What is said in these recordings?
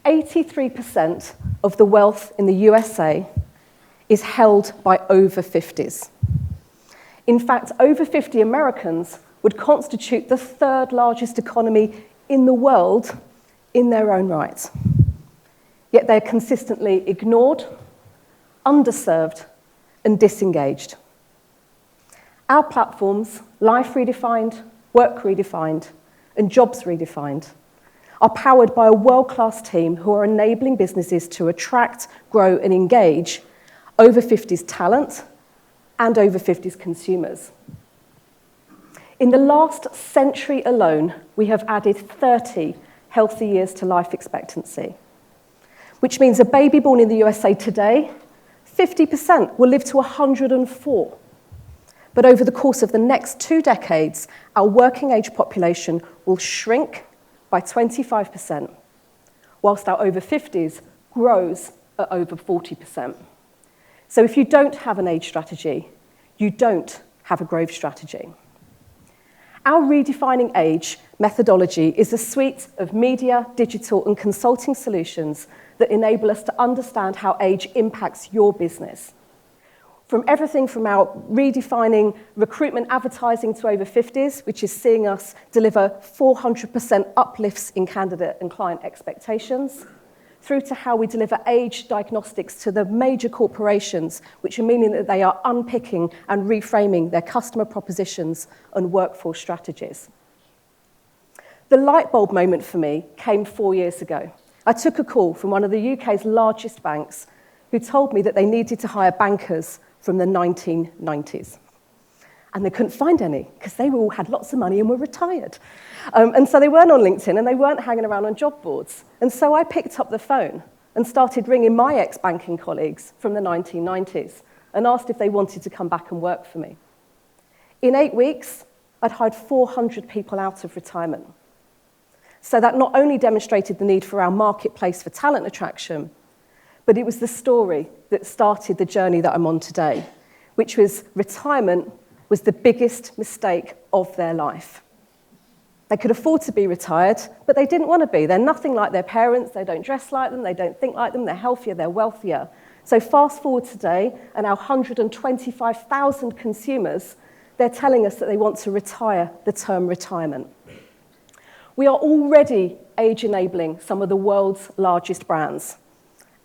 83% of the wealth in the USA is held by over 50s. In fact, over 50 Americans would constitute the third largest economy in the world in their own right. Yet they're consistently ignored, underserved, and disengaged. Our platforms, Life Redefined, Work Redefined, and Jobs Redefined, are powered by a world-class team who are enabling businesses to attract, grow, and engage over 50s talent and over 50s consumers. In the last century alone, we have added 30 healthy years to life expectancy, which means a baby born in the USA today, 50% will live to 104. But over the course of the next 2 decades, our working age population will shrink by 25%, whilst our over 50s grows at over 40%. So if you don't have an age strategy, you don't have a growth strategy. Our Redefining Age methodology is a suite of media, digital, and consulting solutions that enable us to understand how age impacts your business. From everything from our redefining recruitment advertising to over 50s, which is seeing us deliver 400% uplifts in candidate and client expectations, through to how we deliver age diagnostics to the major corporations, which are meaning that they are unpicking and reframing their customer propositions and workforce strategies. The light bulb moment for me came 4 years ago. I took a call from one of the UK's largest banks who told me that they needed to hire bankers from the 1990s. And they couldn't find any because they all had lots of money and were retired. And so they weren't on LinkedIn and they weren't hanging around on job boards. And so I picked up the phone and started ringing my ex-banking colleagues from the 1990s and asked if they wanted to come back and work for me. In 8 weeks, I'd hired 400 people out of retirement. So that not only demonstrated the need for our marketplace for talent attraction, but it was the story that started the journey that I'm on today, which was retirement was the biggest mistake of their life. They could afford to be retired, but they didn't want to be. They're nothing like their parents, they don't dress like them, they don't think like them, they're healthier, they're wealthier. So fast forward today, and our 125,000 consumers, they're telling us that they want to retire the term retirement. We are already age-enabling some of the world's largest brands.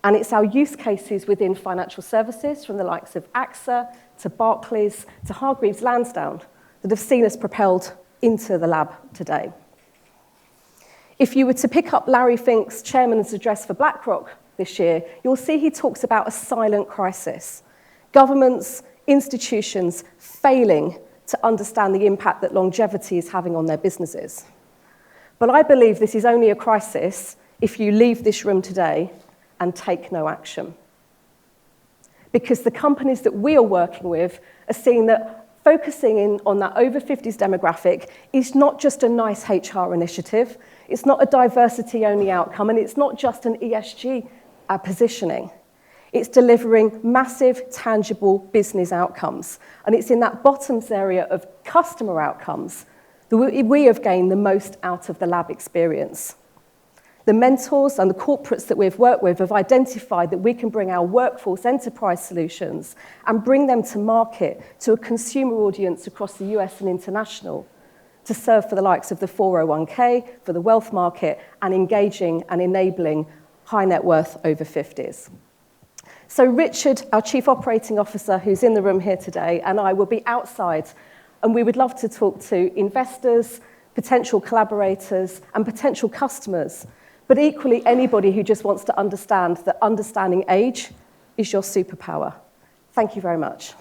And it's our use cases within financial services, from the likes of AXA to Barclays to Hargreaves Lansdown, that have seen us propelled into the lab today. If you were to pick up Larry Fink's chairman's address for BlackRock this year, you'll see he talks about a silent crisis. Governments, institutions failing to understand the impact that longevity is having on their businesses. But I believe this is only a crisis if you leave this room today and take no action. Because the companies that we are working with are seeing that focusing in on that over 50s demographic is not just a nice HR initiative, it's not a diversity-only outcome, and it's not just an ESG positioning. It's delivering massive, tangible business outcomes. And it's in that bottoms area of customer outcomes that we have gained the most out of the lab experience. The mentors and the corporates that we've worked with have identified that we can bring our workforce enterprise solutions and bring them to market to a consumer audience across the US and international to serve for the likes of the 401k, for the wealth market, and engaging and enabling high net worth over 50s. So Richard, our Chief Operating Officer, who's in the room here today, and I will be outside, and we would love to talk to investors, potential collaborators, and potential customers, but equally anybody who just wants to understand that understanding age is your superpower. Thank you very much.